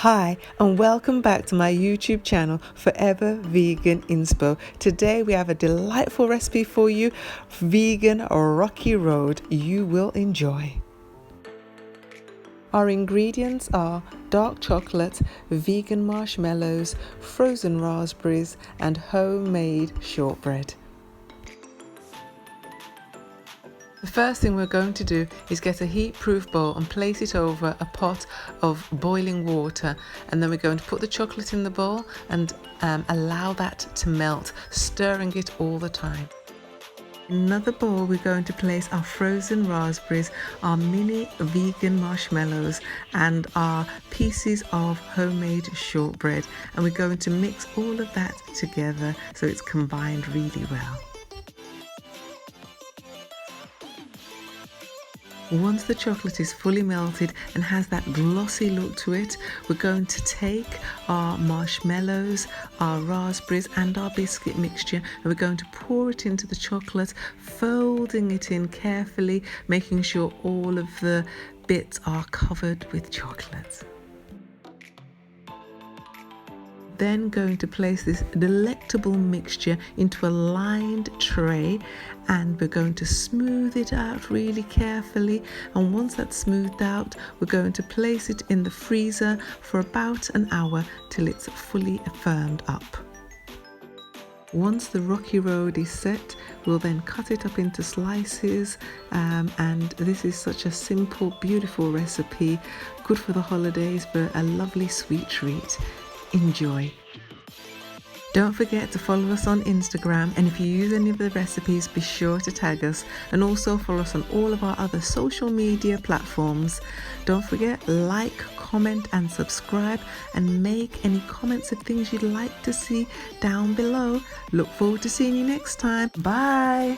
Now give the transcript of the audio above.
Hi and welcome back to my YouTube channel Forever Vegan Inspo. Today we have a delightful recipe for you, vegan rocky road you will enjoy. Our ingredients are dark chocolate, vegan marshmallows, frozen raspberries and homemade shortbread. The first thing we're going to do is get a heat-proof bowl and place it over a pot of boiling water, and then we're going to put the chocolate in the bowl and allow that to melt, stirring it all the time. In another bowl we're going to place our frozen raspberries, our mini vegan marshmallows and our pieces of homemade shortbread, and we're going to mix all of that together so it's combined really well. Once the chocolate is fully melted and has that glossy look to it, we're going to take our marshmallows, our raspberries and our biscuit mixture, and we're going to pour it into the chocolate, folding it in carefully, making sure all of the bits are covered with chocolate. Then going to place this delectable mixture into a lined tray, and we're going to smooth it out really carefully, and once that's smoothed out we're going to place it in the freezer for about an hour till it's fully firmed up. Once the rocky road is set, we'll then cut it up into slices, and this is such a simple, beautiful recipe, good for the holidays but a lovely sweet treat. Enjoy. Don't forget to follow us on Instagram, and if you use any of the recipes be sure to tag us, and also follow us on all of our other social media platforms. Don't forget, like, comment and subscribe, and make any comments of things you'd like to see down below. Look forward to seeing you next time. Bye.